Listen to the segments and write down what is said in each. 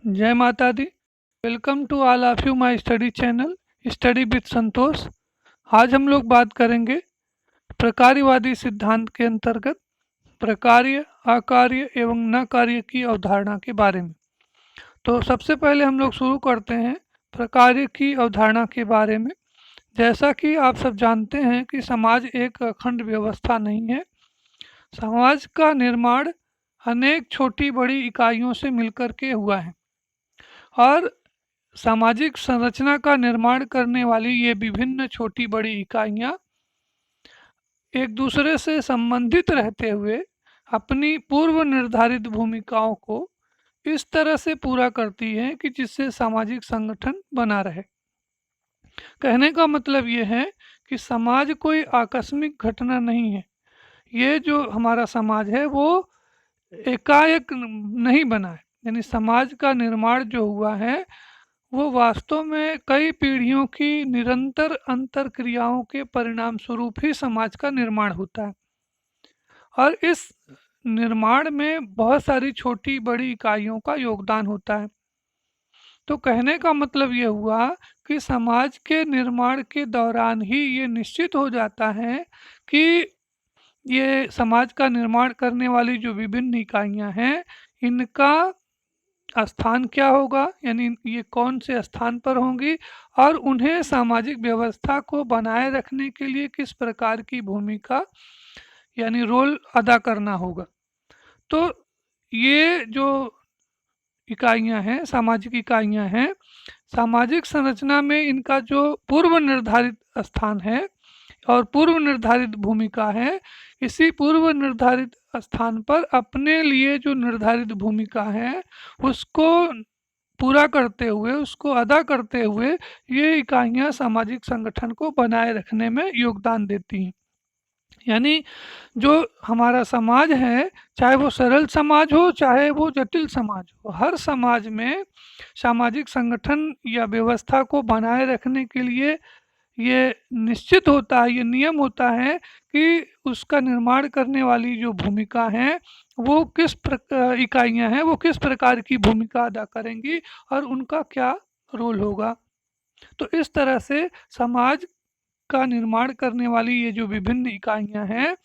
जय माता दी। Welcome to all of you my study channel study with Santosh. आज हम लोग बात करेंगे प्रकार्यवादी सिद्धांत के अंतर्गत प्रकार्य, अकार्य एवं न कार्य की अवधारणा के बारे में। तो सबसे पहले हम लोग शुरू करते हैं प्रकार्य की अवधारणा के बारे में। जैसा कि आप सब जानते हैं कि समाज एक अखंड व्यवस्था नहीं है। समाज का निर्माण अनेक छोटी बड़ी इकाइयों से मिलकर के हुआ है और सामाजिक संरचना का निर्माण करने वाली ये विभिन्न छोटी बड़ी इकाइयाँ एक दूसरे से संबंधित रहते हुए अपनी पूर्व निर्धारित भूमिकाओं को इस तरह से पूरा करती हैं कि जिससे सामाजिक संगठन बना रहे। कहने का मतलब ये है कि समाज कोई आकस्मिक घटना नहीं है। ये जो हमारा समाज है वो एकाएक नहीं बना है, यानी समाज का निर्माण जो हुआ है वो वास्तव में कई पीढ़ियों की निरंतर अंतर्क्रियाओं के परिणाम स्वरूप ही समाज का निर्माण होता है और इस निर्माण में बहुत सारी छोटी बड़ी इकाइयों का योगदान होता है। तो कहने का मतलब ये हुआ कि समाज के निर्माण के दौरान ही ये निश्चित हो जाता है कि ये समाज का निर्माण करने वाली जो विभिन्न इकाइयां हैं इनका स्थान क्या होगा, यानी ये कौन से स्थान पर होंगी और उन्हें सामाजिक व्यवस्था को बनाए रखने के लिए किस प्रकार की भूमिका यानी रोल अदा करना होगा। तो ये जो इकाइयां हैं, सामाजिक इकाइयां हैं, सामाजिक संरचना में इनका जो पूर्व निर्धारित स्थान है और पूर्व निर्धारित भूमिका है, इसी पूर्व निर्धारित स्थान पर अपने लिए जो निर्धारित भूमिका है उसको पूरा करते हुए, उसको अदा करते हुए ये इकाइयां सामाजिक संगठन को बनाए रखने में योगदान देती हैं। यानी जो हमारा समाज है, चाहे वो सरल समाज हो चाहे वो जटिल समाज हो, हर समाज में सामाजिक संगठन या व्यवस्था को बनाए रखने के लिए ये निश्चित होता है, ये नियम होता है कि उसका निर्माण करने वाली जो भूमिका हैं वो किस इकाइयां हैं वो किस प्रकार की भूमिका अदा करेंगी और उनका क्या रोल होगा। तो इस तरह से समाज का निर्माण करने वाली ये जो विभिन्न इकाइयां हैं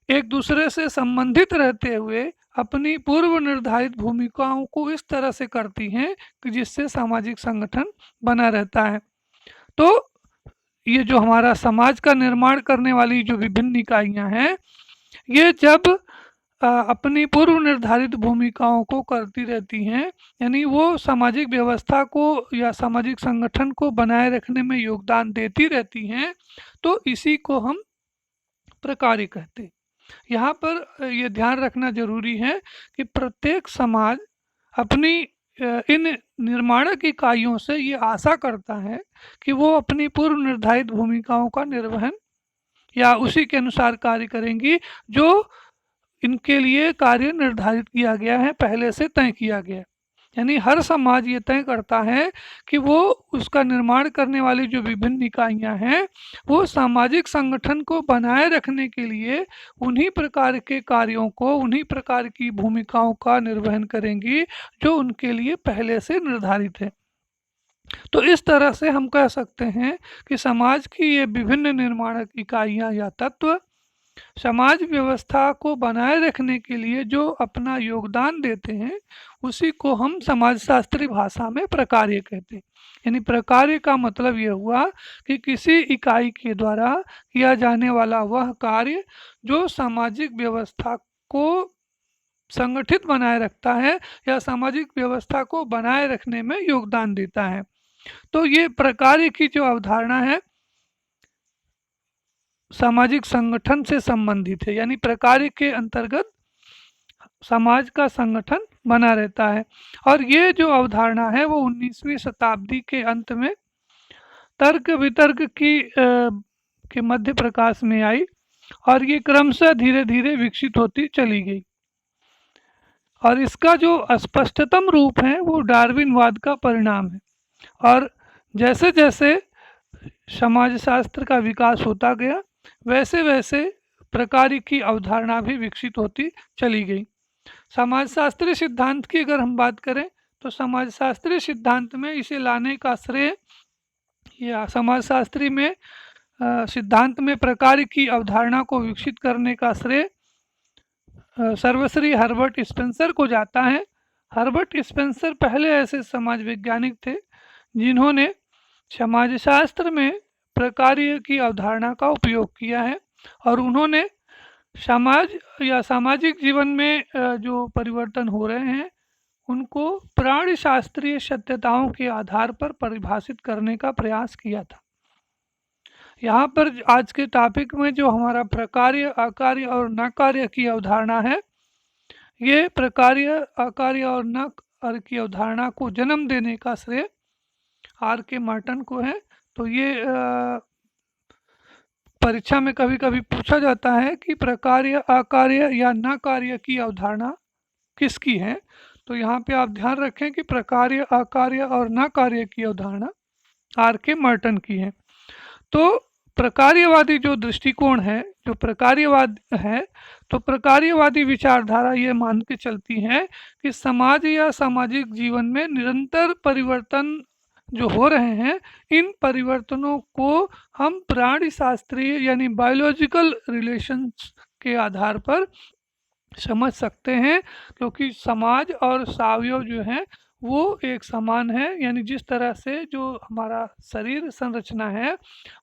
एक दूसरे से संबंधित रहते हुए अपनी पूर्व निर्धारित भूमिकाओं को इस तरह से करती हैं कि जिससे सामाजिक संगठन बना रहता है। तो ये जो हमारा समाज का निर्माण करने वाली जो विभिन्न इकाइयां हैं ये जब अपनी पूर्व निर्धारित भूमिकाओं को करती रहती हैं, यानी वो सामाजिक व्यवस्था को या सामाजिक संगठन को बनाए रखने में योगदान देती रहती हैं, तो इसी को हम प्रकार्य कहते हैं। यहाँ पर ये ध्यान रखना जरूरी है कि प्रत्येक समाज अपनी इन निर्माणक इकाइयों से ये आशा करता है कि वो अपनी पूर्व निर्धारित भूमिकाओं का निर्वहन या उसी के अनुसार कार्य करेंगी जो इनके लिए कार्य निर्धारित किया गया है, पहले से तय किया गया है। यानी हर समाज ये तय करता है कि वो उसका निर्माण करने वाली जो विभिन्न इकाइयां हैं वो सामाजिक संगठन को बनाए रखने के लिए उन्हीं प्रकार के कार्यों को, उन्हीं प्रकार की भूमिकाओं का निर्वहन करेंगी जो उनके लिए पहले से निर्धारित है। तो इस तरह से हम कह सकते हैं कि समाज की ये विभिन्न निर्माणक इकाइयां या तत्व समाज व्यवस्था को बनाए रखने के लिए जो अपना योगदान देते हैं उसी को हम समाजशास्त्री भाषा में प्रकार्य कहते हैं। यानी प्रकार्य का मतलब ये हुआ कि किसी इकाई के द्वारा किया जाने वाला वह कार्य जो सामाजिक व्यवस्था को संगठित बनाए रखता है या सामाजिक व्यवस्था को बनाए रखने में योगदान देता है। तो ये प्रकार्य की जो अवधारणा है सामाजिक संगठन से संबंधित है, यानी प्रकार्य के अंतर्गत समाज का संगठन बना रहता है। और ये जो अवधारणा है वो 19वीं शताब्दी के अंत में तर्क वितर्क के मध्य प्रकाश में आई और ये क्रमशः धीरे धीरे विकसित होती चली गई। और इसका जो स्पष्टतम रूप है वो डार्विनवाद का परिणाम है। और जैसे जैसे समाजशास्त्र का विकास होता गया वैसे वैसे प्रकार्य की अवधारणा भी विकसित होती चली गई। समाजशास्त्री सिद्धांत की अगर हम बात करें तो समाजशास्त्री सिद्धांत में इसे लाने का श्रेय या समाजशास्त्री में सिद्धांत में प्रकार की अवधारणा को विकसित करने का श्रेय सर्वश्री हर्बर्ट स्पेंसर को जाता है। हर्बर्ट स्पेंसर पहले ऐसे समाज वैज्ञानिक थे जिन्होंने समाजशास्त्र में प्रकार्य की अवधारणा का उपयोग किया है और उन्होंने समाज या सामाजिक जीवन में जो परिवर्तन हो रहे हैं उनको प्राणिशास्त्रीय सत्यताओं के आधार पर परिभाषित करने का प्रयास किया था। यहाँ पर आज के टॉपिक में जो हमारा प्रकार्य, अकार्य और नकार्य की अवधारणा है, ये प्रकार्य, अकार्य और नकार्य की अवधारणा को जन्म देने का श्रेय आर के मार्टन को है। तो ये परीक्षा में कभी कभी पूछा जाता है कि प्रकार्य, अकार्य या नकार्य की अवधारणा किसकी है। तो यहाँ पे आप ध्यान रखें कि प्रकार्य, अकार्य और नकार्य की अवधारणा आर के मार्टन की है। तो प्रकार्यवादी जो दृष्टिकोण है, जो प्रकार्यवाद है, तो प्रकार्यवादी विचारधारा ये मान के चलती है कि समाज या सामाजिक जीवन में निरंतर परिवर्तन जो हो रहे हैं, इन परिवर्तनों को हम प्राणिशास्त्रीय यानी बायोलॉजिकल रिलेशंस के आधार पर समझ सकते हैं, क्योंकि समाज और सावयव जो है वो एक समान है। यानी जिस तरह से जो हमारा शरीर संरचना है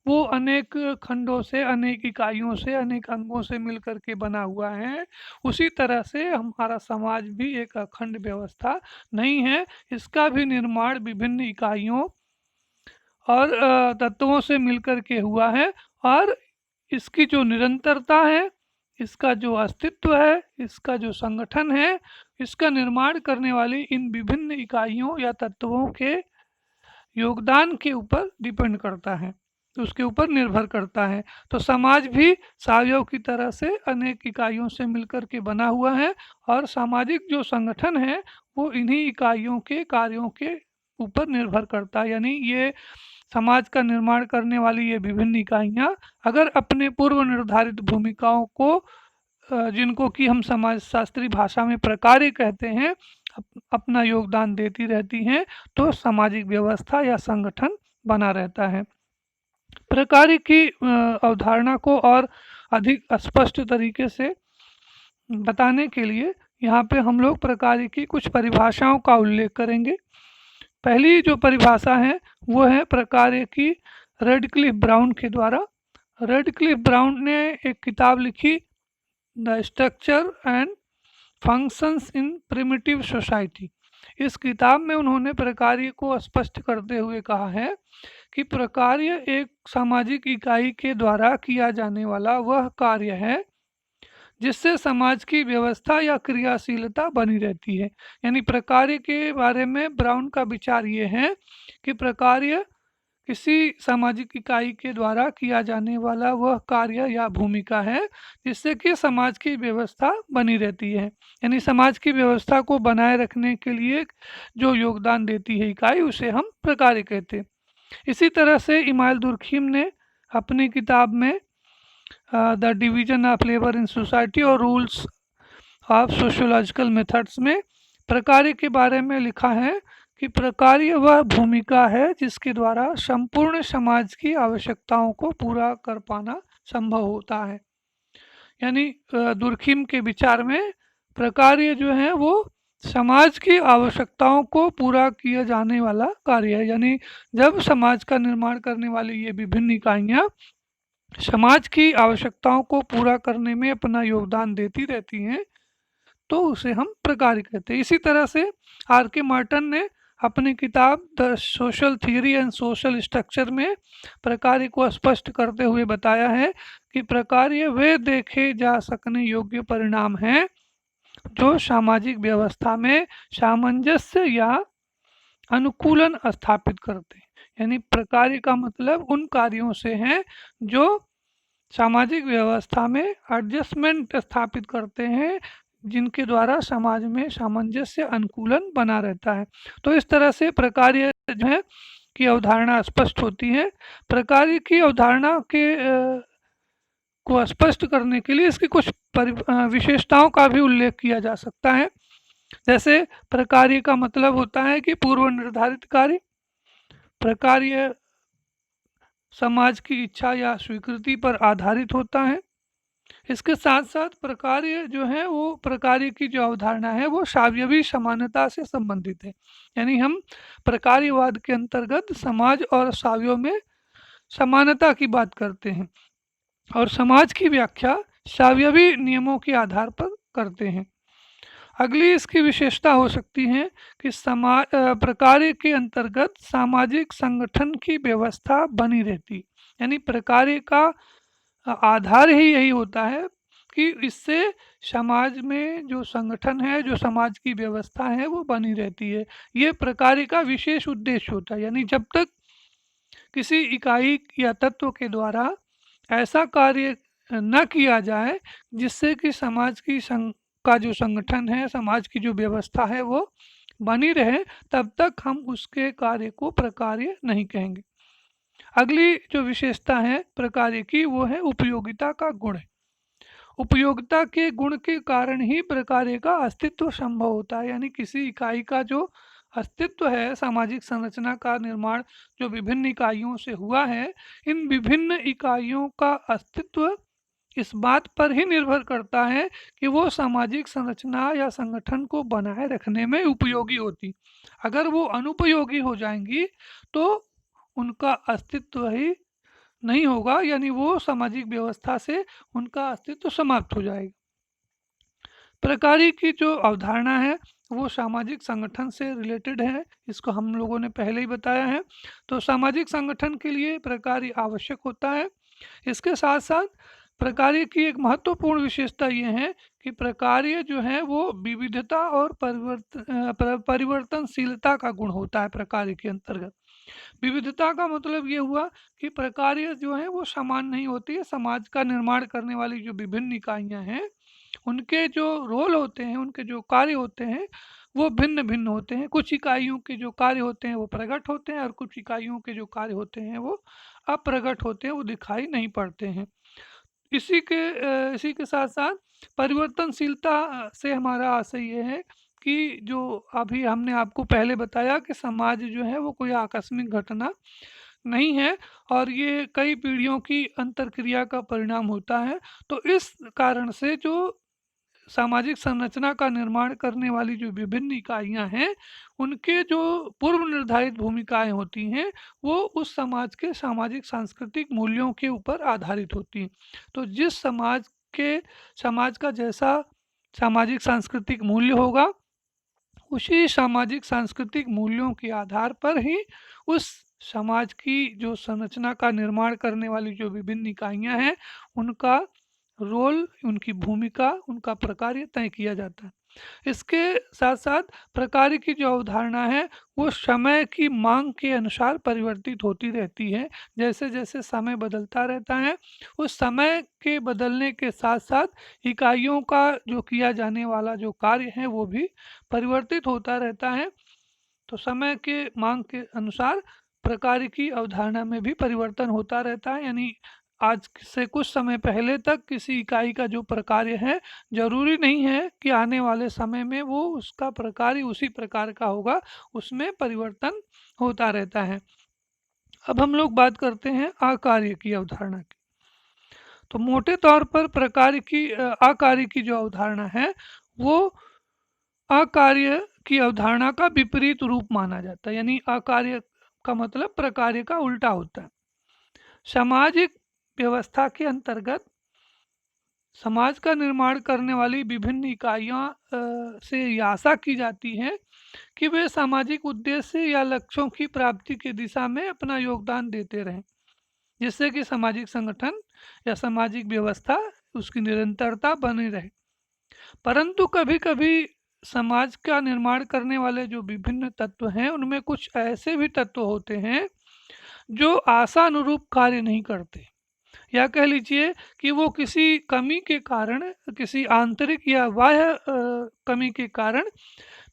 वो अनेक खंडों से, अनेक इकाइयों से, अनेक अंगों से मिलकर के बना हुआ है, उसी तरह से हमारा समाज भी एक अखंड व्यवस्था नहीं है। इसका भी निर्माण विभिन्न इकाइयों और तत्वों से मिलकर के हुआ है और इसकी जो निरंतरता है, इसका जो अस्तित्व है, इसका जो संगठन है, इसका निर्माण करने वाली इन विभिन्न इकाइयों या तत्वों के योगदान के ऊपर डिपेंड करता है, उसके ऊपर निर्भर करता है। तो समाज भी सावयव की तरह से अनेक इकाइयों से मिलकर के बना हुआ है और सामाजिक जो संगठन है वो इन्हीं इकाइयों के कार्यों के ऊपर निर्भर करता है। यानी ये समाज का निर्माण करने वाली ये विभिन्न इकाइयाँ अगर अपने पूर्व निर्धारित भूमिकाओं को, जिनको कि हम समाजशास्त्री भाषा में प्रकार्य कहते हैं, अपना योगदान देती रहती हैं, तो सामाजिक व्यवस्था या संगठन बना रहता है। प्रकार्य की अवधारणा को और अधिक स्पष्ट तरीके से बताने के लिए यहाँ पे हम लोग प्रकार्य की कुछ परिभाषाओं का उल्लेख करेंगे। पहली जो परिभाषा है वो है प्रकार्य की रेडक्लिफ ब्राउन के द्वारा। रेडक्लिफ ब्राउन ने एक किताब लिखी, the structure and functions in primitive society. इस किताब में उन्होंने प्रकार्य को स्पष्ट करते हुए कहा है कि प्रकार्य एक सामाजिक इकाई के द्वारा किया जाने वाला वह कार्य है जिससे समाज की व्यवस्था या क्रियाशीलता बनी रहती है। यानी प्रकार्य के बारे में ब्राउन का विचार ये है कि प्रकार्य किसी सामाजिक इकाई के द्वारा किया जाने वाला वह कार्य या भूमिका है जिससे कि समाज की व्यवस्था बनी रहती है। यानी समाज की व्यवस्था को बनाए रखने के लिए जो योगदान देती है इकाई, उसे हम प्रकार्य कहते हैं। इसी तरह से इमाइल दुर्खीम ने अपनी किताब में the division of labour in society और रूल्स ऑफ सोशियोलॉजिकल मेथड्स में प्रकार्य के बारे में लिखा है कि प्रकार्य वह भूमिका है जिसके द्वारा संपूर्ण समाज की आवश्यकताओं को पूरा कर पाना संभव होता है। यानी दुर्खीम के विचार में प्रकार्य जो है वो समाज की आवश्यकताओं को पूरा किया जाने वाला कार्य है। यानी जब समाज का निर्माण करने वाली ये विभिन्न इकाइयाँ समाज की आवश्यकताओं को पूरा करने में अपना योगदान देती रहती हैं, तो उसे हम प्रकार्य कहते हैं। इसी तरह से आर के मार्टन ने अपनी किताब the social theory and social structure में प्रकार्य को स्पष्ट करते हुए बताया है कि प्रकार्य वे देखे जा सकने योग्य परिणाम हैं जो सामाजिक व्यवस्था में सामंजस्य या अनुकूलन स्थापित करते हैं। यानी प्रकार्य का मतलब उन कार्यों से है जो सामाजिक व्यवस्था में एडजस्टमेंट स्थापित करते हैं, जिनके द्वारा समाज में सामंजस्य, अनुकूलन बना रहता है। तो इस तरह से प्रकार्य जो है की अवधारणा स्पष्ट होती है। प्रकार्य की अवधारणा के को स्पष्ट करने के लिए इसकी कुछ विशेषताओं का भी उल्लेख किया जा सकता है। जैसे प्रकार्य का मतलब होता है कि पूर्व निर्धारित कार्य। प्रकार्य समाज की इच्छा या स्वीकृति पर आधारित होता है। इसके साथ साथ प्रकार्य जो है वो प्रकार्य की जो अवधारणा है वो सावयवी समानता से संबंधित है। यानी हम प्रकार्यवाद के अंतर्गत समाज और सावयव में समानता की बात करते हैं और समाज की व्याख्या सावयवी नियमों के आधार पर करते हैं। अगली इसकी विशेषता हो सकती है कि प्रकार्य के अंतर्गत सामाजिक संगठन की व्यवस्था बनी रहती। यानी प्रकार्य का आधार ही यही होता है कि इससे समाज में जो संगठन है, जो समाज की व्यवस्था है वो बनी रहती है। ये प्रकार्य का विशेष उद्देश्य होता है। यानी जब तक किसी इकाई या तत्व के द्वारा ऐसा कार्य न किया जाए जिससे कि समाज की का जो संगठन है, समाज की जो व्यवस्था है वो बनी रहे, तब तक हम उसके कार्य को प्रकार्य नहीं कहेंगे। अगली जो विशेषता है प्रकार्य की वो है उपयोगिता का गुण। उपयोगिता के गुण के कारण ही प्रकार्य का अस्तित्व संभव होता है। यानी किसी इकाई का जो अस्तित्व है, सामाजिक संरचना का निर्माण जो विभिन्न इकाइयों से हुआ है, इन विभिन्न इकाइयों का अस्तित्व इस बात पर ही निर्भर करता है कि वो सामाजिक संरचना या संगठन को बनाए रखने में उपयोगी होती। अगर वो अनुपयोगी हो जाएंगी तो उनका अस्तित्व ही नहीं होगा, यानी वो सामाजिक व्यवस्था से उनका अस्तित्व समाप्त हो जाएगा। प्रकार्य की जो अवधारणा है वो सामाजिक संगठन से रिलेटेड है, इसको हम लोगों ने पहले ही बताया है। तो सामाजिक संगठन के लिए प्रकार्य आवश्यक होता है। इसके साथ साथ प्रकार्य की एक महत्वपूर्ण विशेषता ये है कि प्रकार्य जो है वो विविधता और परिवर्तनशीलता का गुण होता है। प्रकार्य के अंतर्गत विविधता का मतलब ये हुआ कि प्रकार्य जो है वो समान नहीं होती है। समाज का निर्माण करने वाली जो विभिन्न इकाइयां हैं उनके जो रोल होते हैं, उनके जो कार्य होते हैं वो भिन्न भिन्न होते हैं। कुछ इकाइयों के जो कार्य होते हैं वो प्रकट होते हैं और कुछ इकाइयों के जो कार्य होते हैं वो अप्रगट होते हैं, वो दिखाई नहीं पड़ते हैं। इसी के साथ साथ परिवर्तनशीलता से हमारा आशय ये है कि जो अभी हमने आपको पहले बताया कि समाज जो है वो कोई आकस्मिक घटना नहीं है और ये कई पीढ़ियों की अंतरक्रिया का परिणाम होता है। तो इस कारण से जो सामाजिक संरचना का निर्माण करने वाली जो विभिन्न इकाइयां हैं उनके जो पूर्व निर्धारित भूमिकाएं होती हैं वो उस समाज के सामाजिक सांस्कृतिक मूल्यों के ऊपर आधारित होती हैं। तो जिस समाज का जैसा सामाजिक सांस्कृतिक मूल्य होगा उसी सामाजिक सांस्कृतिक मूल्यों के आधार पर ही उस समाज की जो संरचना का निर्माण करने वाली जो विभिन्न इकाइयां हैं उनका रोल, उनकी भूमिका, उनका प्रकार्य तय किया जाता है। इसके साथ साथ प्रकार्य की जो अवधारणा है वो समय की मांग के अनुसार परिवर्तित होती रहती है। जैसे जैसे समय बदलता रहता है उस समय के बदलने के साथ साथ इकाइयों का जो किया जाने वाला जो कार्य है वो भी परिवर्तित होता रहता है। तो समय के मांग के अनुसार प्रकार्य की अवधारणा में भी परिवर्तन होता रहता है। यानी आज से कुछ समय पहले तक किसी इकाई का जो प्रकार्य है जरूरी नहीं है कि आने वाले समय में वो उसका प्रकार्य उसी प्रकार का होगा, उसमें परिवर्तन होता रहता है। अब हम लोग बात करते हैं आकार्य की अवधारणा की। तो मोटे तौर पर आकार्य की जो अवधारणा है वो अकार्य की अवधारणा का विपरीत रूप माना जाता है। यानी अकार्य का मतलब प्रकार्य का उल्टा होता है। सामाजिक व्यवस्था के अंतर्गत समाज का निर्माण करने वाली विभिन्न इकाइयां से ये आशा की जाती है कि वे सामाजिक उद्देश्य या लक्ष्यों की प्राप्ति की दिशा में अपना योगदान देते रहें, जिससे कि सामाजिक संगठन या सामाजिक व्यवस्था उसकी निरंतरता बनी रहे। परंतु कभी कभी समाज का निर्माण करने वाले जो विभिन्न तत्व हैं उनमें कुछ ऐसे भी तत्व होते हैं जो आशानुरूप कार्य नहीं करते, या कह लीजिए कि वो किसी कमी के कारण, किसी आंतरिक या बाह्य कमी के कारण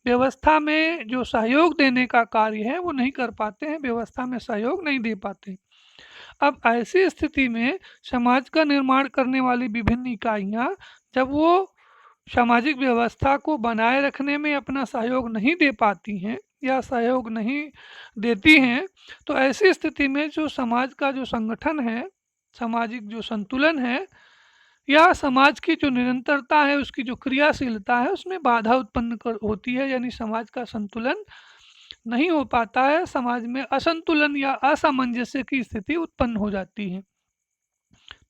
व्यवस्था में जो सहयोग देने का कार्य है वो नहीं कर पाते हैं, व्यवस्था में सहयोग नहीं दे पाते। अब ऐसी स्थिति में समाज का निर्माण करने वाली विभिन्न इकाइयां जब वो सामाजिक व्यवस्था को बनाए रखने में अपना सहयोग नहीं दे पाती हैं या सहयोग नहीं देती हैं, तो ऐसी स्थिति में जो समाज का जो संगठन है, सामाजिक जो संतुलन है या समाज की जो निरंतरता है, उसकी जो क्रियाशीलता है, उसमें बाधा उत्पन्न होती है, यानी समाज का संतुलन नहीं हो पाता है, समाज में असंतुलन या असामंजस्य की स्थिति उत्पन्न हो जाती है।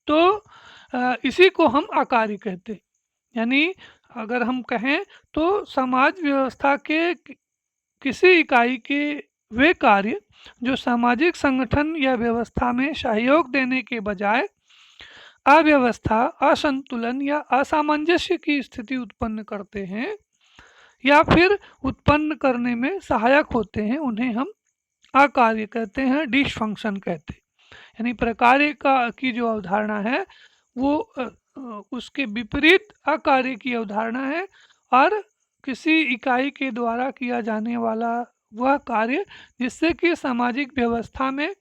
तो इसी को हम अकार्य कहते हैं। यानी अगर हम कहें तो समाज व्यवस्था के किसी इकाई के वे कार्य जो सामाजिक संगठन या व्यवस्था में सहयोग देने के बजाय अव्यवस्था, असंतुलन या असामंजस्य की स्थिति उत्पन्न करते हैं या फिर उत्पन्न करने में सहायक होते हैं, उन्हें हम अकार्य कहते हैं, डिसफंक्शन कहते हैं। यानी प्रकार्य की जो अवधारणा है वो उसके विपरीत अकार्य की अवधारणा है, और किसी इकाई के द्वारा किया जाने वाला वह कार्य जिससे कि सामाजिक व्यवस्था में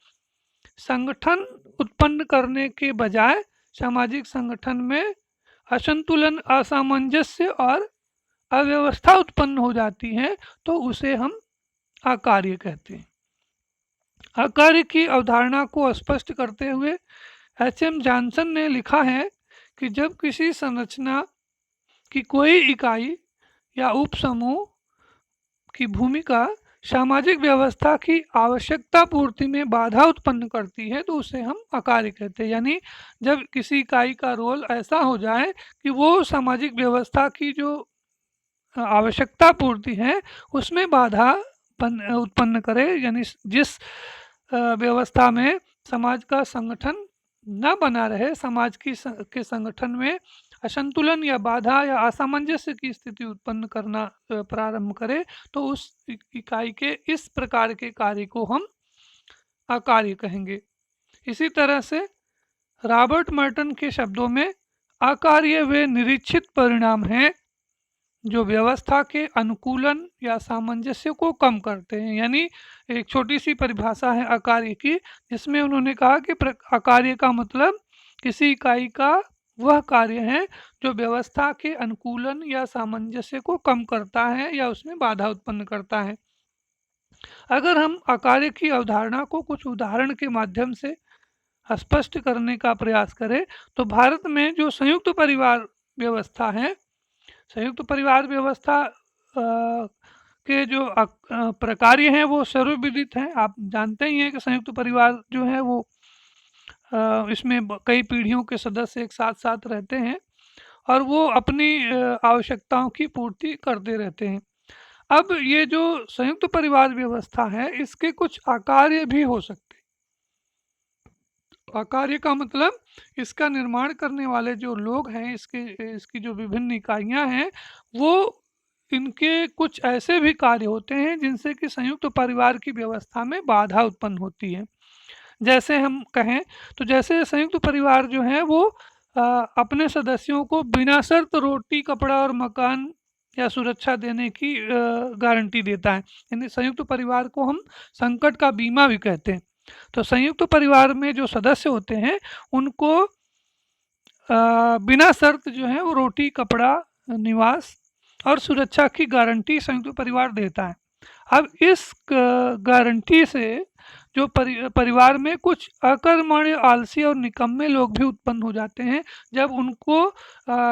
संगठन उत्पन्न करने के बजाय सामाजिक संगठन में असंतुलन, असामंजस्य और अव्यवस्था उत्पन्न हो जाती है, तो उसे हम अकार्य कहते हैं। अकार्य की अवधारणा को स्पष्ट करते हुए एच.एम. जॉनसन ने लिखा है कि जब किसी संरचना की कोई इकाई या उपसमूह की भूमिका सामाजिक व्यवस्था की आवश्यकता पूर्ति में बाधा उत्पन्न करती है, तो उसे हम अकार्य कहते हैं। यानी जब किसी इकाई का रोल ऐसा हो जाए कि वो सामाजिक व्यवस्था की जो आवश्यकता पूर्ति है उसमें बाधा उत्पन्न करे, यानी जिस व्यवस्था में समाज का संगठन न बना रहे, समाज के संगठन में असंतुलन या बाधा या असामंजस्य की स्थिति उत्पन्न करना प्रारंभ करे, तो उस इकाई के इस प्रकार के कार्य को हम अकार्य कहेंगे। इसी तरह से रॉबर्ट मर्टन के शब्दों में अकार्य वे निरीक्षित परिणाम हैं जो व्यवस्था के अनुकूलन या सामंजस्य को कम करते हैं। यानी एक छोटी सी परिभाषा है अकार्य की, जिसमें उन्होंने कहा कि अकार्य का मतलब किसी इकाई का वह कार्य है जो व्यवस्था के अनुकूलन या सामंजस्य को कम करता है या उसमें बाधा उत्पन्न करता है। अगर हम अकार्य की अवधारणा को कुछ उदाहरण के माध्यम से स्पष्ट करने का प्रयास करें, तो भारत में जो संयुक्त परिवार व्यवस्था है, संयुक्त परिवार व्यवस्था के जो प्रकार्य हैं वो सर्वविदित हैं। आप जानते ही हैं कि संयुक्त परिवार जो है वो इसमें कई पीढ़ियों के सदस्य एक साथ साथ रहते हैं और वो अपनी आवश्यकताओं की पूर्ति करते रहते हैं। अब ये जो संयुक्त परिवार व्यवस्था है इसके कुछ अकार्य भी हो सकते हैं। अकार्य का मतलब इसका निर्माण करने वाले जो लोग हैं, इसकी जो विभिन्न इकाइयां हैं, वो इनके कुछ ऐसे भी कार्य होते हैं जिनसे कि संयुक्त परिवार की व्यवस्था में बाधा उत्पन्न होती है। जैसे हम कहें तो जैसे संयुक्त परिवार जो है वो अपने सदस्यों को बिना शर्त रोटी, कपड़ा और मकान या सुरक्षा देने की गारंटी देता है। यानी संयुक्त परिवार को हम संकट का बीमा भी कहते हैं। तो संयुक्त परिवार में जो सदस्य होते हैं उनको बिना शर्त जो है वो रोटी, कपड़ा, निवास और सुरक्षा की गारंटी संयुक्त परिवार देता है। अब इस गारंटी से जो परिवार में कुछ अकर्मण्य, आलसी और निकम्मे लोग भी उत्पन्न हो जाते हैं। जब उनको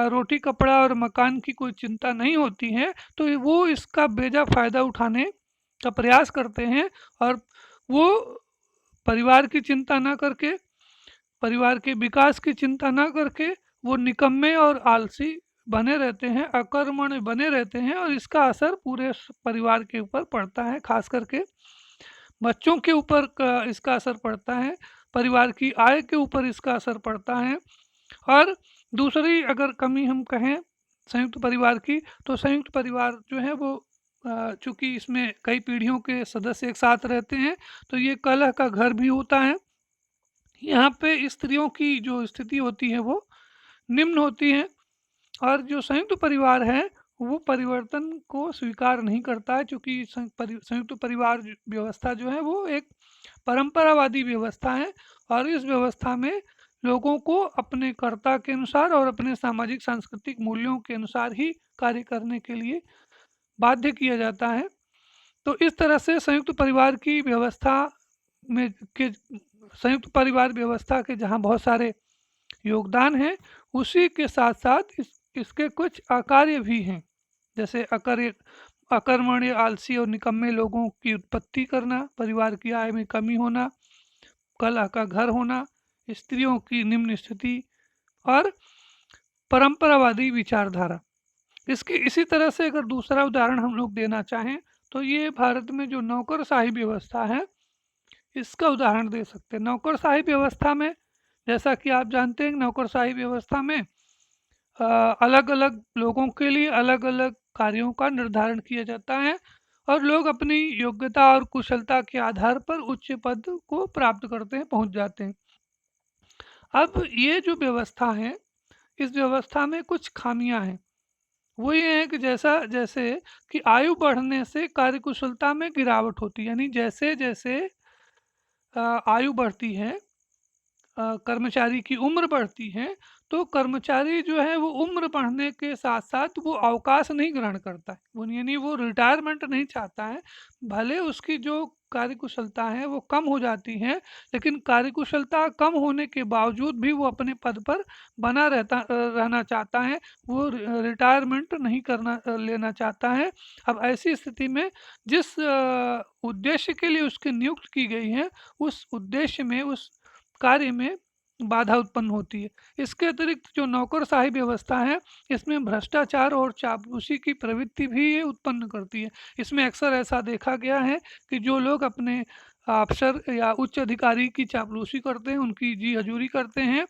रोटी, कपड़ा और मकान की कोई चिंता नहीं होती है तो वो इसका बेजा फायदा उठाने का प्रयास करते हैं और वो परिवार की चिंता ना करके, परिवार के विकास की चिंता ना करके वो निकम्मे और आलसी बने रहते हैं, अकर्मण्य बने रहते हैं और इसका असर पूरे परिवार के ऊपर पड़ता है। खास करके बच्चों के ऊपर इसका असर पड़ता है, परिवार की आय के ऊपर इसका असर पड़ता है। और दूसरी अगर कमी हम कहें संयुक्त परिवार की, तो संयुक्त परिवार जो है वो चूँकि इसमें कई पीढ़ियों के सदस्य एक साथ रहते हैं तो ये कलह का घर भी होता है। यहाँ पे स्त्रियों की जो स्थिति होती है वो निम्न होती है और जो संयुक्त परिवार है वो परिवर्तन को स्वीकार नहीं करता है, क्योंकि संयुक्त परिवार व्यवस्था जो है वो एक परंपरावादी व्यवस्था है और इस व्यवस्था में लोगों को अपने कर्ता के अनुसार और अपने सामाजिक सांस्कृतिक मूल्यों के अनुसार ही कार्य करने के लिए बाध्य किया जाता है। तो इस तरह से संयुक्त परिवार की व्यवस्था में के संयुक्त परिवार व्यवस्था के जहाँ बहुत सारे योगदान हैं, उसी के साथ साथ इसके कुछ अकार्य भी हैं। जैसे अकर्मण्य, आलसी और निकम्मे लोगों की उत्पत्ति करना, परिवार की आय में कमी होना, कलह का घर होना, स्त्रियों की निम्न स्थिति और परंपरावादी विचारधारा। इसकी इसी तरह से अगर दूसरा उदाहरण हम लोग देना चाहें तो ये भारत में जो नौकरशाही व्यवस्था है, इसका उदाहरण दे सकते हैं। नौकरशाही व्यवस्था में जैसा कि आप जानते हैं, नौकरशाही व्यवस्था में अलग अलग लोगों के लिए अलग अलग कार्यों का निर्धारण किया जाता है और लोग अपनी योग्यता और कुशलता के आधार पर उच्च पद को प्राप्त करते हैं, पहुंच जाते हैं। अब ये जो व्यवस्था है, इस व्यवस्था में कुछ खामियां हैं। वो ये है कि जैसा जैसे कि आयु बढ़ने से कार्यकुशलता में गिरावट होती है, यानी जैसे जैसे आयु बढ़ती है, कर्मचारी की उम्र बढ़ती है, तो कर्मचारी जो है वो उम्र बढ़ने के साथ साथ वो अवकाश नहीं ग्रहण करता है, वो यानी वो रिटायरमेंट नहीं चाहता है। भले उसकी जो कार्यकुशलता है वो कम हो जाती है, लेकिन कार्यकुशलता कम होने के बावजूद भी वो अपने पद पर बना रहना चाहता है। वो रिटायरमेंट नहीं लेना चाहता है। अब ऐसी स्थिति में जिस उद्देश्य के लिए उसकी नियुक्त की गई है, उस उद्देश्य में, उस कार्य में बाधा उत्पन्न होती है। इसके अतिरिक्त जो नौकरशाही व्यवस्था है, इसमें भ्रष्टाचार और चापलूसी की प्रवृत्ति भी ये उत्पन्न करती है। इसमें अक्सर ऐसा देखा गया है कि जो लोग अपने अफसर या उच्च अधिकारी की चापलूसी करते हैं, उनकी जी हजूरी करते हैं,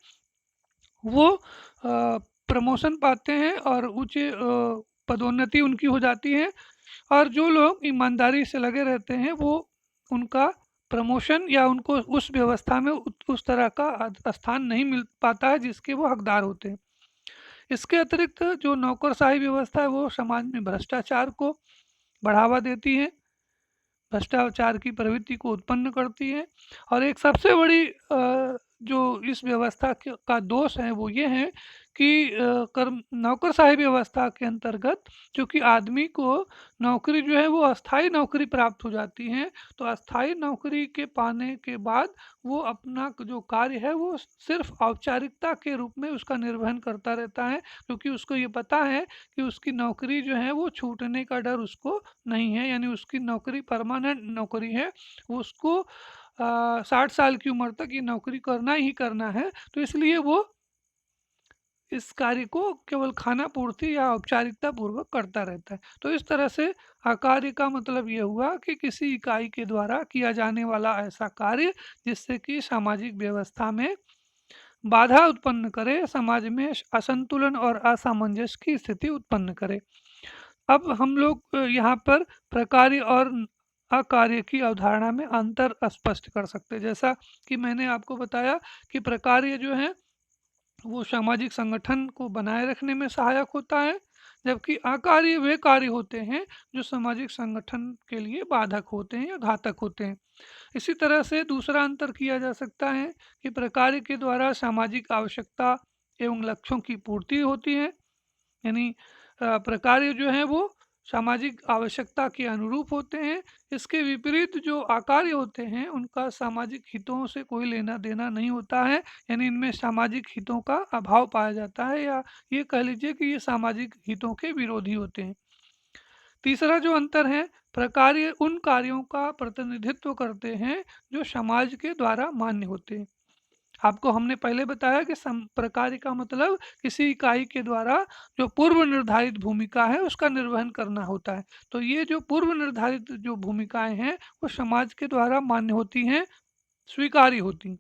वो प्रमोशन पाते हैं और उच्च पदोन्नति उनकी हो जाती है। और जो लोग ईमानदारी से लगे रहते हैं, वो उनका प्रमोशन या उनको उस व्यवस्था में उस तरह का स्थान नहीं मिल पाता है जिसके वो हकदार होते हैं। इसके अतिरिक्त जो नौकरशाही व्यवस्था है, वो समाज में भ्रष्टाचार को बढ़ावा देती है, भ्रष्टाचार की प्रवृत्ति को उत्पन्न करती है। और एक सबसे बड़ी जो इस व्यवस्था का दोष है वो ये है कि नौकरशाही व्यवस्था के अंतर्गत चूँकि आदमी को नौकरी जो है वो अस्थाई नौकरी प्राप्त हो जाती है, तो अस्थाई नौकरी के पाने के बाद वो अपना जो कार्य है वो सिर्फ औपचारिकता के रूप में उसका निर्वहन करता रहता है, क्योंकि उसको ये पता है कि उसकी नौकरी जो है वो छूटने का डर उसको नहीं है, यानी उसकी नौकरी परमानेंट नौकरी है। वो उसको 60 साल की उम्र तक ये नौकरी करना ही करना है, तो इसलिए वो इस कार्य को केवल खाना पूर्ति या औपचारिकता पूर्वक करता रहता है। तो इस तरह से अकार्य का मतलब ये हुआ कि किसी इकाई के द्वारा किया जाने वाला ऐसा कार्य जिससे कि सामाजिक व्यवस्था में बाधा उत्पन्न करे, समाज में असंतुलन और असामंजस्य की स्थिति उत्पन्न करे। अब हम लोग यहाँ पर प्रकार्य और अकार्य की अवधारणा में अंतर स्पष्ट कर सकते हैं। जैसा कि मैंने आपको बताया कि प्रकार्य जो है वो सामाजिक संगठन को बनाए रखने में सहायक होता है, जबकि अकार्य वे कार्य होते हैं जो सामाजिक संगठन के लिए बाधक होते हैं या घातक होते हैं। इसी तरह से दूसरा अंतर किया जा सकता है कि प्रकार्य के द्वारा सामाजिक आवश्यकता एवं लक्ष्यों की पूर्ति होती है, यानी प्रकार्य जो है वो सामाजिक आवश्यकता के अनुरूप होते हैं। इसके विपरीत जो आकार्य होते हैं, उनका सामाजिक हितों से कोई लेना देना नहीं होता है, यानी इनमें सामाजिक हितों का अभाव पाया जाता है, या ये कह लीजिए कि ये सामाजिक हितों के विरोधी होते हैं। तीसरा जो अंतर है, प्रकार्य उन कार्यों का प्रतिनिधित्व करते हैं जो समाज के द्वारा मान्य होते हैं। आपको हमने पहले बताया कि प्रकार्य का मतलब किसी इकाई के द्वारा जो पूर्व निर्धारित भूमिका है उसका निर्वहन करना होता है। तो ये जो पूर्व निर्धारित जो भूमिकाएं हैं वो समाज के द्वारा मान्य होती हैं, स्वीकार्य होती हैं।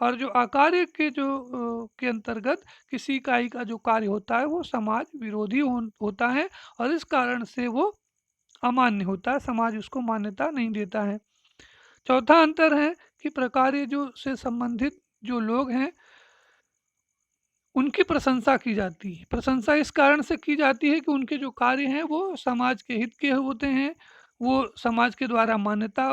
और जो अकार्य के के अंतर्गत किसी इकाई का जो कार्य होता है वो समाज विरोधी होता है, और इस कारण से वो अमान्य होता है, समाज उसको मान्यता नहीं देता है। चौथा अंतर है कि प्रकार्य जो से संबंधित जो लोग हैं उनकी प्रशंसा की जाती है। प्रशंसा इस कारण से की जाती है कि उनके जो कार्य हैं वो समाज के हित के होते हैं, वो समाज के द्वारा मान्यता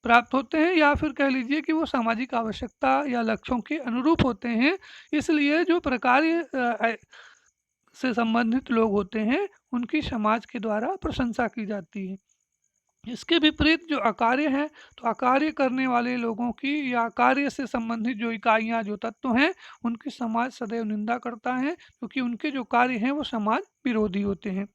प्राप्त होते हैं, या फिर कह लीजिए कि वो सामाजिक आवश्यकता या लक्ष्यों के अनुरूप होते हैं। इसलिए जो प्रकार्य से संबंधित लोग होते हैं उनकी समाज के द्वारा प्रशंसा की जाती है। इसके विपरीत जो अकार्य हैं, तो अकार्य करने वाले लोगों की या कार्य से संबंधित जो इकाइयाँ, जो तत्व हैं, उनकी समाज सदैव निंदा करता है, क्योंकि उनके जो कार्य हैं वो समाज विरोधी होते हैं।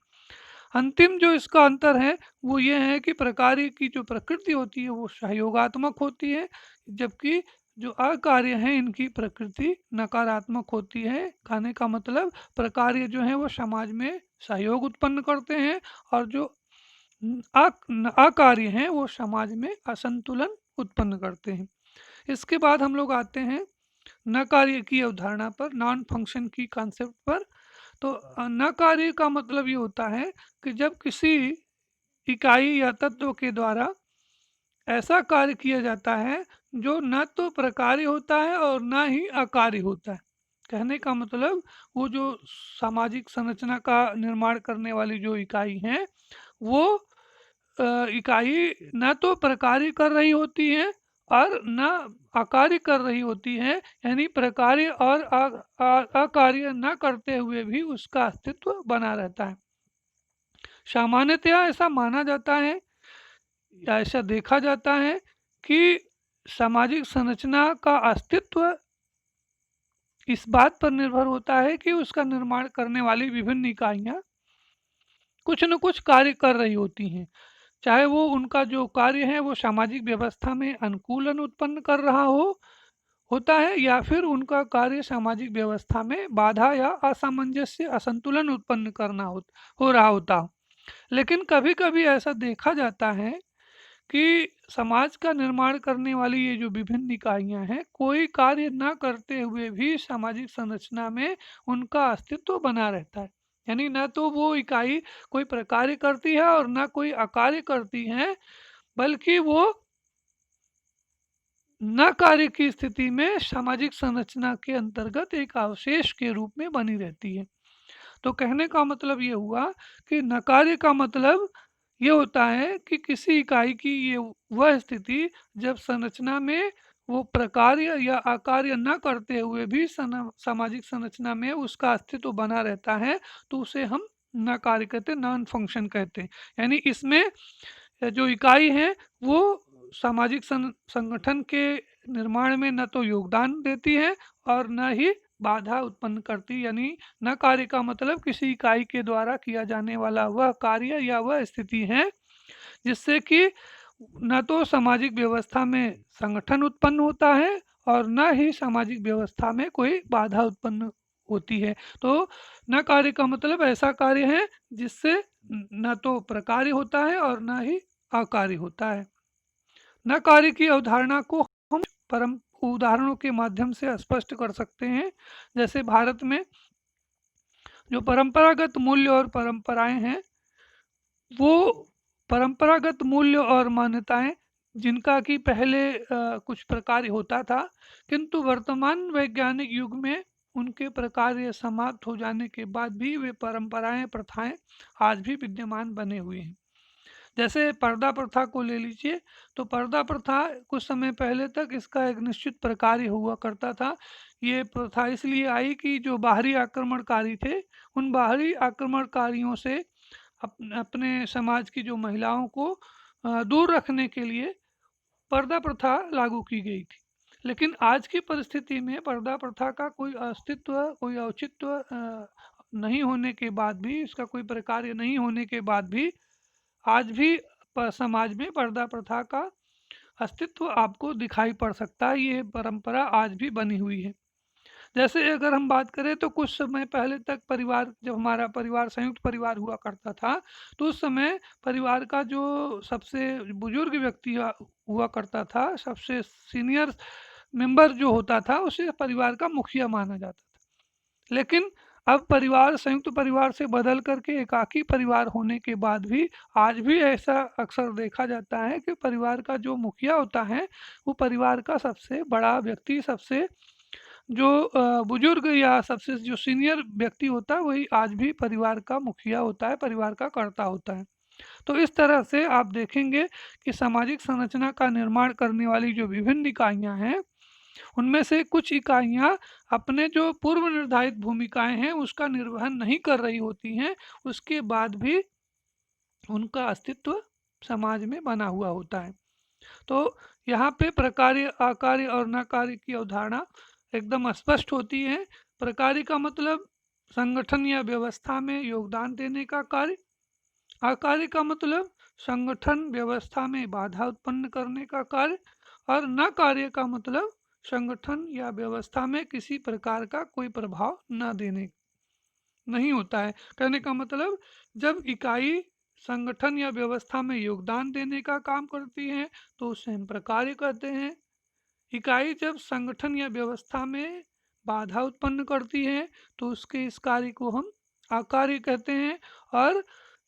अंतिम जो इसका अंतर है वो ये है कि प्रकार्य की जो प्रकृति होती है वो सहयोगात्मक होती है, जबकि जो अकार्य हैं इनकी प्रकृति नकारात्मक होती है। कहने का मतलब प्रकार्य जो है वो समाज में सहयोग उत्पन्न करते हैं, और जो अकार्य हैं वो समाज में असंतुलन उत्पन्न करते हैं। इसके बाद हम लोग आते हैं न कार्य की अवधारणा पर, नॉन फंक्शन की कॉन्सेप्ट पर। तो न कार्य का मतलब ये होता है कि जब किसी इकाई या तत्व के द्वारा ऐसा कार्य किया जाता है जो न तो प्रकार्य होता है और न ही अकार्य होता है। कहने का मतलब वो जो सामाजिक संरचना का निर्माण करने वाली जो इकाई है वो इकाई न तो प्रकार्य कर रही होती है और न अकार्य कर रही होती है, यानी प्रकार्य और अकार्य न करते हुए भी उसका अस्तित्व बना रहता है। सामान्यतया ऐसा माना जाता है या ऐसा देखा जाता है कि सामाजिक संरचना का अस्तित्व इस बात पर निर्भर होता है कि उसका निर्माण करने वाली विभिन्न इकाइयाँ कुछ न कुछ कार्य कर रही होती हैं, चाहे वो उनका जो कार्य है वो सामाजिक व्यवस्था में अनुकूलन उत्पन्न कर रहा होता है, या फिर उनका कार्य सामाजिक व्यवस्था में बाधा या असामंजस्य, असंतुलन उत्पन्न करना हो रहा होता हो। लेकिन कभी कभी ऐसा देखा जाता है कि समाज का निर्माण करने वाली ये जो विभिन्न इकाइयां हैं, कोई कार्य न करते हुए भी सामाजिक संरचना में उनका अस्तित्व बना रहता है। यानी न तो वो इकाई कोई प्रकार्य करती है और न कोई अकार्य करती है, बल्कि वो न कार्य की स्थिति में सामाजिक संरचना के अंतर्गत एक अवशेष के रूप में बनी रहती है। तो कहने का मतलब ये हुआ कि न कार्य का मतलब ये होता है कि किसी इकाई की ये वह स्थिति जब संरचना में वो प्रकार्य या अकार्य न करते हुए भी सामाजिक संरचना में उसका अस्तित्व बना रहता है, तो उसे हम न कार्य कहते हैं, नॉन फंक्शन कहते हैं। यानी इसमें जो इकाई है वो सामाजिक संगठन के निर्माण में न तो योगदान देती है और न ही बाधा उत्पन्न करती। यानी न कार्य का मतलब किसी इकाई के द्वारा किया जाने वाला वह कार्य या वह स्थिति है जिससे कि न तो सामाजिक व्यवस्था में संगठन उत्पन्न होता है और न ही सामाजिक व्यवस्था में कोई बाधा उत्पन्न होती है। तो न कार्य का मतलब ऐसा कार्य है जिससे न तो प्रकार्य होता है और न ही अकार्य होता है। न कार्य की अवधारणा को हम परम उदाहरणों के माध्यम से स्पष्ट कर सकते हैं। जैसे भारत में जो परंपरागत मूल्य और परंपराएं हैं, वो परंपरागत मूल्य और मान्यताएं जिनका कि पहले कुछ प्रकार होता था, किंतु वर्तमान वैज्ञानिक युग में उनके प्रकार समाप्त हो जाने के बाद भी वे परंपराएं, प्रथाएं आज भी विद्यमान बने हुए हैं। जैसे पर्दा प्रथा को ले लीजिए, तो पर्दा प्रथा कुछ समय पहले तक इसका एक निश्चित प्रकार हुआ करता था। ये प्रथा इसलिए आई कि जो बाहरी आक्रमणकारी थे, उन बाहरी आक्रमणकारियों से अपने समाज की जो महिलाओं को दूर रखने के लिए पर्दा प्रथा लागू की गई थी। लेकिन आज की परिस्थिति में पर्दा प्रथा का कोई अस्तित्व, कोई औचित्य नहीं होने के बाद भी, इसका कोई प्रकार नहीं होने के बाद भी आज भी समाज में पर्दा प्रथा का अस्तित्व आपको दिखाई पड़ सकता है। ये परंपरा आज भी बनी हुई है। जैसे अगर हम बात करें तो कुछ समय पहले तक परिवार, जब हमारा परिवार संयुक्त परिवार हुआ करता था, तो उस समय परिवार का जो सबसे बुजुर्ग व्यक्ति हुआ करता था, सबसे सीनियर मेंबर जो होता था, उसे परिवार का मुखिया माना जाता था। लेकिन अब परिवार संयुक्त परिवार से बदल करके एकाकी परिवार होने के बाद भी आज भी ऐसा अक्सर देखा जाता है कि परिवार का जो मुखिया होता है वो परिवार का सबसे बड़ा व्यक्ति, सबसे जो बुजुर्ग या सबसे जो सीनियर व्यक्ति होता है वही आज भी परिवार का मुखिया होता है, परिवार का कर्ता होता है। तो इस तरह से आप देखेंगे कि सामाजिक संरचना का निर्माण करने वाली जो विभिन्न इकाइयां हैं, उनमें से कुछ इकाइयां अपने जो पूर्व निर्धारित भूमिकाएं हैं उसका निर्वहन नहीं कर रही होती हैं, उसके बाद भी उनका अस्तित्व समाज में बना हुआ होता है। तो यहाँ पे प्रकार्य, अकार्य और नकार्य की अवधारणा एकदम स्पष्ट होती है। प्रकार्य का मतलब संगठन या व्यवस्था में योगदान देने का कार्य। अकार्य का मतलब संगठन व्यवस्था में बाधा उत्पन्न करने का कार्य। और न कार्य का मतलब संगठन या व्यवस्था में किसी प्रकार का कोई प्रभाव न देने नहीं होता है। कहने का मतलब जब इकाई संगठन या व्यवस्था में योगदान देने का काम करती है तो उसे हम प्रकार्य कहते हैं। इकाई जब संगठन या व्यवस्था में बाधा उत्पन्न करती है तो उसके इस कार्य को हम अकार्य कहते हैं। और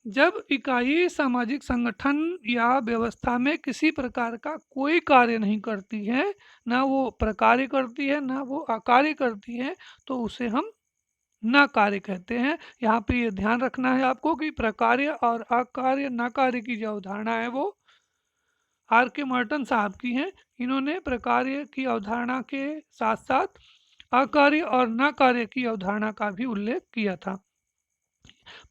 जब इकाई सामाजिक संगठन या व्यवस्था में किसी प्रकार का कोई कार्य नहीं करती है, ना वो प्रकार्य करती है ना वो अकार्य करती है, तो उसे हम न कार्य कहते हैं। यहाँ पे ये ध्यान रखना है आपको कि प्रकार्य और अकार्य न कार्य की जो अवधारणा है वो आर के मार्टन साहब की है। इन्होंने प्रकार्य की अवधारणा के साथ साथ अकार्य और न कार्य की अवधारणा का भी उल्लेख किया था।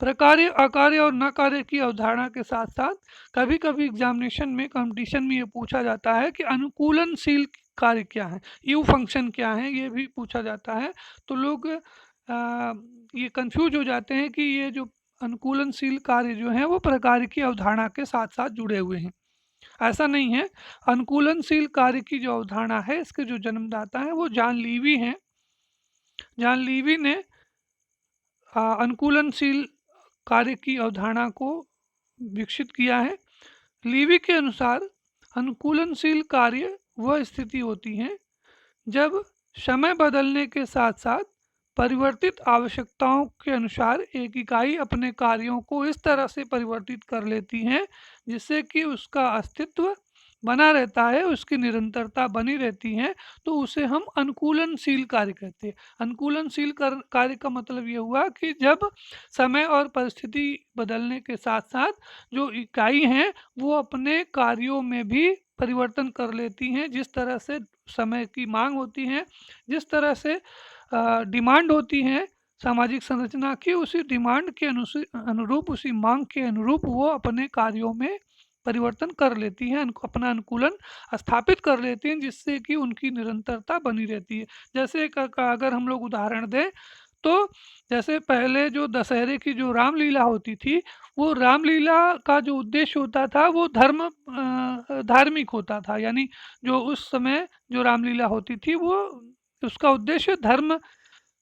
प्रकार्य, अकार्य और न कार्य की अवधारणा के साथ साथ कभी कभी एग्जामिनेशन में, कंपटीशन में ये पूछा जाता है कि अनुकूलनशील कार्य क्या है, यू फंक्शन क्या है, ये भी पूछा जाता है। तो लोग ये कंफ्यूज हो जाते हैं कि ये जो अनुकूलनशील कार्य जो है वो प्रकार्य की अवधारणा के साथ साथ जुड़े हुए हैं। ऐसा नहीं है। अनुकूलनशील कार्य की जो अवधारणा है, इसके जो जन्मदाता है वो जॉन लीवी हैं। जॉन लीवी ने अनुकूलनशील कार्य की अवधारणा को विकसित किया है। लीवी के अनुसार अनुकूलनशील कार्य वह स्थिति होती है जब समय बदलने के साथ साथ परिवर्तित आवश्यकताओं के अनुसार एक इकाई अपने कार्यों को इस तरह से परिवर्तित कर लेती है जिससे कि उसका अस्तित्व बना रहता है, उसकी निरंतरता बनी रहती है। तो उसे हम अनुकूलनशील कार्य कहते हैं। अनुकूलनशील कार्य का मतलब ये हुआ कि जब समय और परिस्थिति बदलने के साथ साथ जो इकाई हैं वो अपने कार्यों में भी परिवर्तन कर लेती हैं। जिस तरह से समय की मांग होती है, जिस तरह से डिमांड होती है सामाजिक संरचना की, उसी डिमांड के अनुरूप, उसी मांग के अनुरूप वो अपने कार्यों में परिवर्तन कर लेती हैं, अपना अनुकूलन स्थापित कर लेती हैं जिससे कि उनकी निरंतरता बनी रहती है। जैसे अगर हम लोग उदाहरण दें तो जैसे पहले जो दशहरे की जो रामलीला होती थी, वो रामलीला का जो उद्देश्य होता था वो धार्मिक होता था। यानी जो उस समय जो रामलीला होती थी वो उसका उद्देश्य धर्म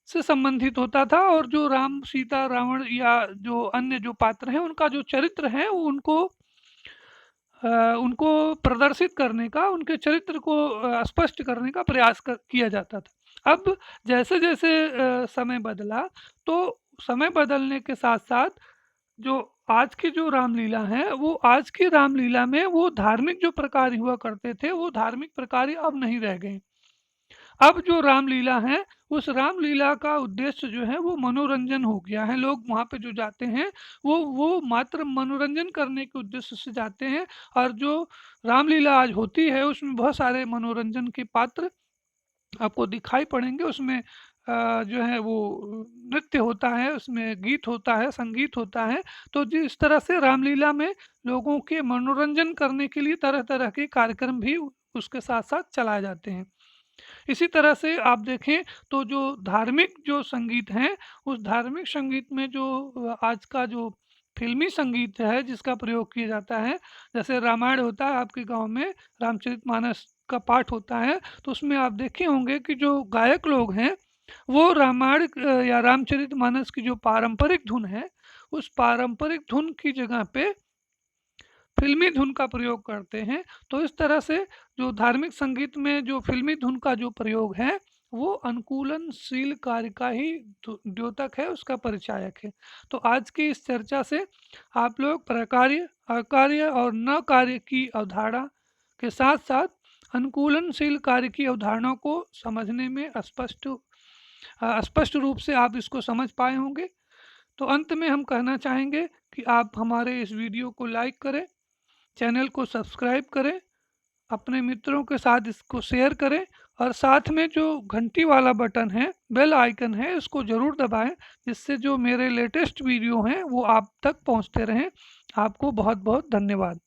से संबंधित होता था। और जो राम, सीता, रावण या जो अन्य जो पात्र हैं उनका जो चरित्र है वो उनको प्रदर्शित करने का, उनके चरित्र को स्पष्ट करने का प्रयास किया जाता था। अब जैसे जैसे समय बदला तो समय बदलने के साथ साथ जो आज की जो रामलीला है वो, आज की रामलीला में वो धार्मिक जो प्रकार हुआ करते थे वो धार्मिक प्रकार अब नहीं रह गए। अब जो रामलीला है उस रामलीला का उद्देश्य जो है वो मनोरंजन हो गया है। लोग वहाँ पे जो जाते हैं वो मात्र मनोरंजन करने के उद्देश्य से जाते हैं। और जो रामलीला आज होती है उसमें बहुत सारे मनोरंजन के पात्र आपको दिखाई पड़ेंगे। उसमें जो है वो नृत्य होता है, उसमें गीत होता है, संगीत होता है। तो जिस तरह से रामलीला में लोगों के मनोरंजन करने के लिए तरह तरह के कार्यक्रम भी उसके साथ साथ चलाए जाते हैं। इसी तरह से आप देखें तो जो धार्मिक जो संगीत हैं, उस धार्मिक संगीत में जो आज का जो फिल्मी संगीत है जिसका प्रयोग किया जाता है, जैसे रामायण होता है आपके गांव में, रामचरितमानस का पाठ होता है, तो उसमें आप देखे होंगे कि जो गायक लोग हैं वो रामायण या रामचरितमानस की जो पारंपरिक धुन है उस पारंपरिक धुन की जगह पे फिल्मी धुन का प्रयोग करते हैं। तो इस तरह से जो धार्मिक संगीत में जो फिल्मी धुन का जो प्रयोग है वो अनुकूलनशील कार्य का ही द्योतक है, उसका परिचायक है। तो आज की इस चर्चा से आप लोग प्रकार्य, अकार्य और न कार्य की अवधारणा के साथ साथ अनुकूलनशील कार्य की अवधारणा को समझने में स्पष्ट रूप से आप इसको समझ पाए होंगे। तो अंत में हम कहना चाहेंगे कि आप हमारे इस वीडियो को लाइक करें, चैनल को सब्सक्राइब करें, अपने मित्रों के साथ इसको शेयर करें और साथ में जो घंटी वाला बटन है, बेल आइकन है, इसको ज़रूर दबाएं, जिससे जो मेरे लेटेस्ट वीडियो हैं वो आप तक पहुंचते रहें। आपको बहुत बहुत धन्यवाद।